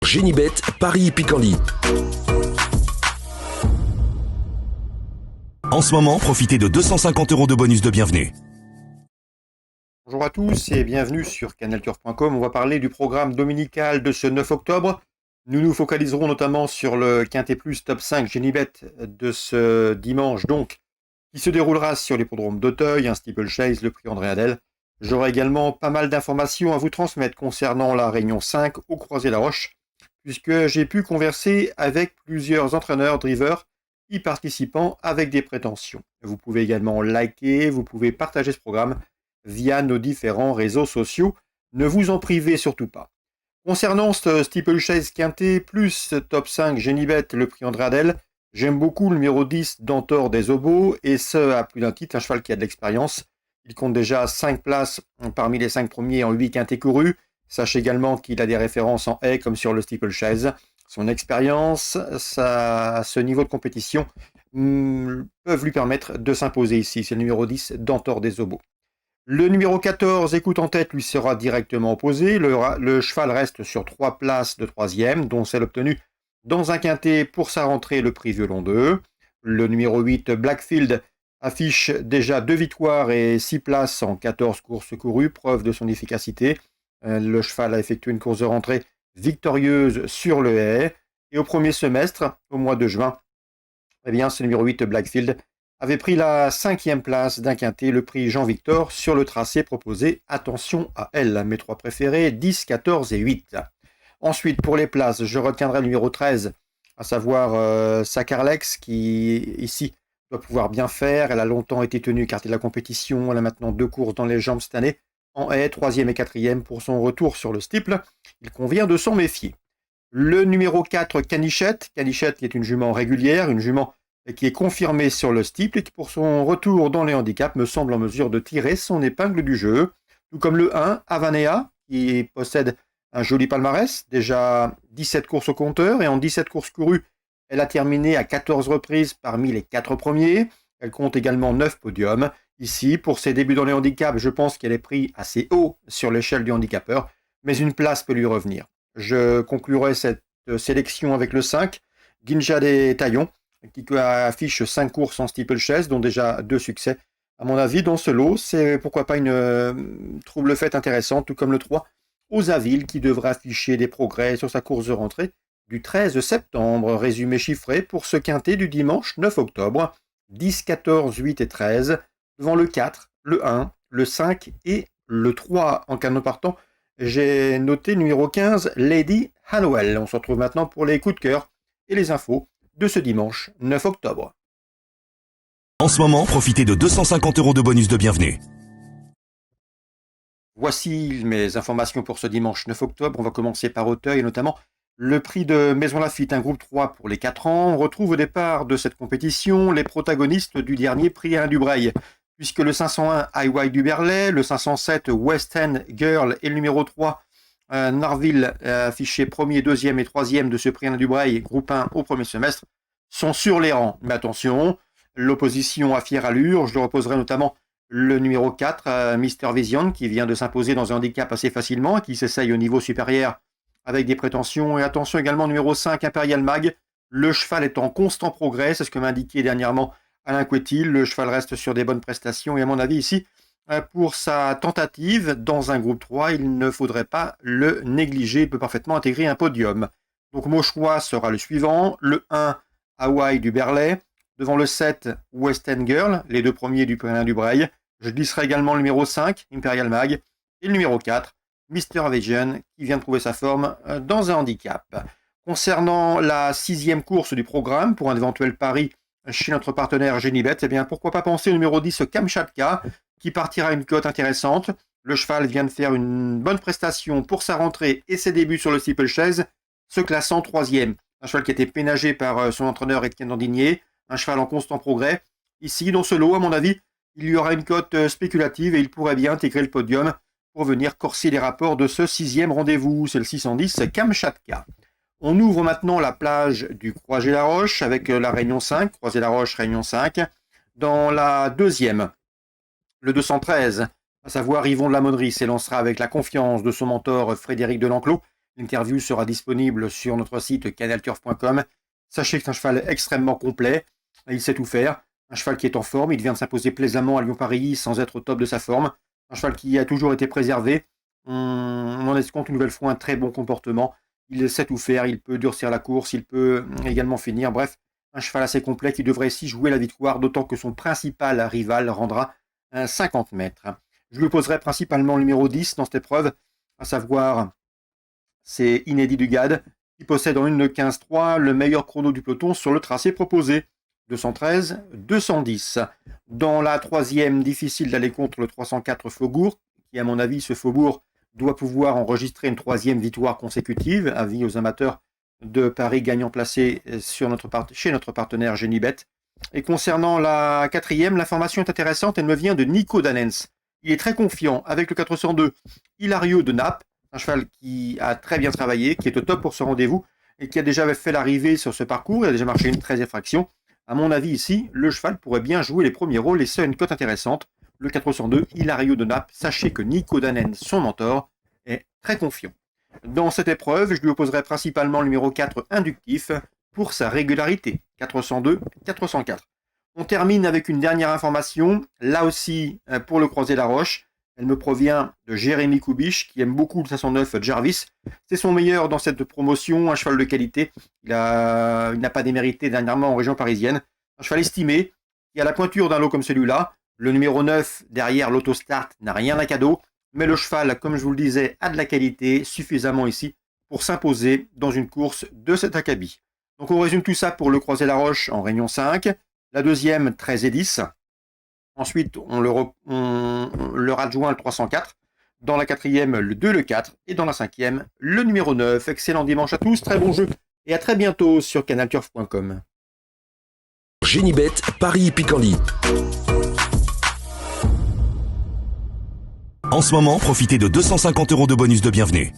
Génibet, Paris-Picardie. En ce moment, profitez de 250 € de bonus de bienvenue. Bonjour à tous et bienvenue sur canalturf.com. On va parler du programme dominical de ce 9 octobre. Nous nous focaliserons notamment sur le Quintet Plus Top 5 Génibet de ce dimanche, donc, qui se déroulera sur l'hippodrome d'Auteuil, un steeplechase, le prix André Adel. J'aurai également pas mal d'informations à vous transmettre concernant la Réunion 5 au Croisé-la-Roche, puisque j'ai pu converser avec plusieurs entraîneurs, drivers, y participant avec des prétentions. Vous pouvez également liker, vous pouvez partager ce programme via nos différents réseaux sociaux. Ne vous en privez surtout pas. Concernant ce steeplechase Quintet plus top 5 Génibet, le prix André Adel, j'aime beaucoup le numéro 10 d'Antor des Obos, et ce à plus d'un titre, un cheval qui a de l'expérience. Il compte déjà 5 places parmi les 5 premiers en 8 quintets courus. Sachez également qu'il a des références en haie comme sur le steeplechase. Son expérience, ce niveau de compétition peuvent lui permettre de s'imposer ici. C'est le numéro 10 d'Antor des Obos. Le numéro 14, Écoute en tête, lui sera directement opposé. Le cheval reste sur 3 places de 3e, dont celle obtenue dans un quintet pour sa rentrée, le prix Violon 2. Le numéro 8, Blackfield, affiche déjà 2 victoires et 6 places en 14 courses courues, preuve de son efficacité. Le cheval a effectué une course de rentrée victorieuse sur le haie. Et au premier semestre, au mois de juin, eh bien, ce numéro 8, Blackfield, avait pris la 5e place d'un quintet, le prix Jean-Victor, sur le tracé proposé. Attention à elle, mes 3 préférés, 10, 14 et 8. Ensuite, pour les places, je retiendrai le numéro 13, à savoir Sacarlex, qui, ici, doit pouvoir bien faire. Elle a longtemps été tenue écartée de la compétition. Elle a maintenant 2 courses dans les jambes cette année, en haie, 3e et 4e pour son retour sur le steeple. Il convient de s'en méfier. Le numéro 4, Canichette. Canichette qui est une jument régulière, une jument qui est confirmée sur le steeple et qui, pour son retour dans les handicaps, me semble en mesure de tirer son épingle du jeu. Tout comme le 1, Avanea, qui possède un joli palmarès, déjà 17 courses au compteur, et en 17 courses courues, elle a terminé à 14 reprises parmi les 4 premiers. Elle compte également 9 podiums. Ici, pour ses débuts dans les handicaps, je pense qu'elle est prise assez haut sur l'échelle du handicapeur, mais une place peut lui revenir. Je conclurai cette sélection avec le 5, Ginja des Taillons, qui affiche 5 courses en steeplechase, dont déjà 2 succès. À mon avis, dans ce lot, c'est pourquoi pas une trouble faite intéressante, tout comme le 3, Osaville, qui devra afficher des progrès sur sa course de rentrée du 13 septembre. Résumé chiffré pour ce quintet du dimanche 9 octobre. 10, 14, 8 et 13, devant le 4, le 1, le 5 et le 3. En canon partant, j'ai noté numéro 15, Lady Hannowell. On se retrouve maintenant pour les coups de cœur et les infos de ce dimanche 9 octobre. En ce moment, profitez de 250 € de bonus de bienvenue. Voici mes informations pour ce dimanche 9 octobre. On va commencer par Auteuil, et notamment le prix de Maison Lafitte, un groupe 3 pour les 4 ans. On retrouve au départ de cette compétition les protagonistes du dernier prix Alain Dubreuil, puisque le 501 IY du Berlay, le 507 West End Girl et le numéro 3 Narville, affiché premier, deuxième et troisième de ce prix Alain Dubreuil, groupe 1 au premier semestre, sont sur les rangs. Mais attention, l'opposition à fière allure, je le reposerai notamment le numéro 4, Mister Vision, qui vient de s'imposer dans un handicap assez facilement, qui s'essaye au niveau supérieur avec des prétentions. Et attention également, numéro 5, Imperial Mag. Le cheval est en constant progrès, c'est ce que m'a indiqué dernièrement Alain Couetil. Le cheval reste sur des bonnes prestations. Et à mon avis, ici, pour sa tentative dans un groupe 3, il ne faudrait pas le négliger. Il peut parfaitement intégrer un podium. Donc mon choix sera le suivant, le 1, Hawaii du Berlay, devant le 7, West End Girl, les 2 premiers du Alain Dubreuil. Je glisserai également le numéro 5, Imperial Mag, et le numéro 4, Mister Vision, qui vient de trouver sa forme dans un handicap. Concernant la 6e course du programme, pour un éventuel pari chez notre partenaire Génibet, eh bien pourquoi pas penser au numéro 10, Kamchatka, qui partira à une cote intéressante. Le cheval vient de faire une bonne prestation pour sa rentrée et ses débuts sur le steeplechase, se classant 3e. Un cheval qui a été pénagé par son entraîneur Étienne Dandinier, un cheval en constant progrès. Ici, dans ce lot, à mon avis, il y aura une cote spéculative et il pourrait bien intégrer le podium pour venir corser les rapports de ce 6e rendez-vous. C'est le 610 Kamchatka. On ouvre maintenant la plage du Croisé-la-Roche avec la Réunion 5, Croisé-la-Roche, Réunion 5. Dans la 2e, le 213, à savoir Yvon de la Monnerie, s'élancera avec la confiance de son mentor Frédéric Delenclos. L'interview sera disponible sur notre site canalturf.com. Sachez que c'est un cheval extrêmement complet. Il sait tout faire. Un cheval qui est en forme. Il vient de s'imposer plaisamment à Lyon-Paris sans être au top de sa forme. Un cheval qui a toujours été préservé. On en escompte une nouvelle fois un très bon comportement. Il sait tout faire. Il peut durcir la course. Il peut également finir. Bref, un cheval assez complet qui devrait ici jouer la victoire, d'autant que son principal rival rendra un 50 mètres. Je lui opposerai principalement le numéro 10 dans cette épreuve, à savoir c'est Inédit du Gade, qui possède en 1:15.3 le meilleur chrono du peloton sur le tracé proposé. 213-210. Dans la troisième, difficile d'aller contre le 304 Faubourg, qui à mon avis, ce Faubourg doit pouvoir enregistrer une troisième victoire consécutive, avis aux amateurs de paris gagnant placé chez notre partenaire Genibet. Et concernant la quatrième, l'information est intéressante, elle me vient de Nico Danens. Il est très confiant avec le 402 Hilario de Naples, un cheval qui a très bien travaillé, qui est au top pour ce rendez-vous et qui a déjà fait l'arrivée sur ce parcours, il a déjà marché une 13e fraction. À mon avis ici, le cheval pourrait bien jouer les premiers rôles et ça a une cote intéressante. Le 402 Hilario de Naples, sachez que Nico Danens, son mentor, est très confiant. Dans cette épreuve, je lui opposerai principalement le numéro 4 inductif pour sa régularité, 402-404. On termine avec une dernière information, là aussi pour le Croisé-la-Roche. Elle me provient de Jérémy Koubiche, qui aime beaucoup le 509 Jarvis. C'est son meilleur dans cette promotion, un cheval de qualité. Il n'a pas démérité dernièrement en région parisienne. Un cheval estimé, qui a la pointure d'un lot comme celui-là. Le numéro 9 derrière l'autostart n'a rien à cadeau. Mais le cheval, comme je vous le disais, a de la qualité suffisamment ici pour s'imposer dans une course de cet acabit. Donc on résume tout ça pour le Croisé-la-Roche en réunion 5. La deuxième, 13 et 10. Ensuite, on leur adjoint le 304. Dans la quatrième, le 2, le 4. Et dans la cinquième, le numéro 9. Excellent dimanche à tous, très bon jeu. Et à très bientôt sur canalturf.com. Genibet, Paris Picardie. En ce moment, profitez de 250 € de bonus de bienvenue.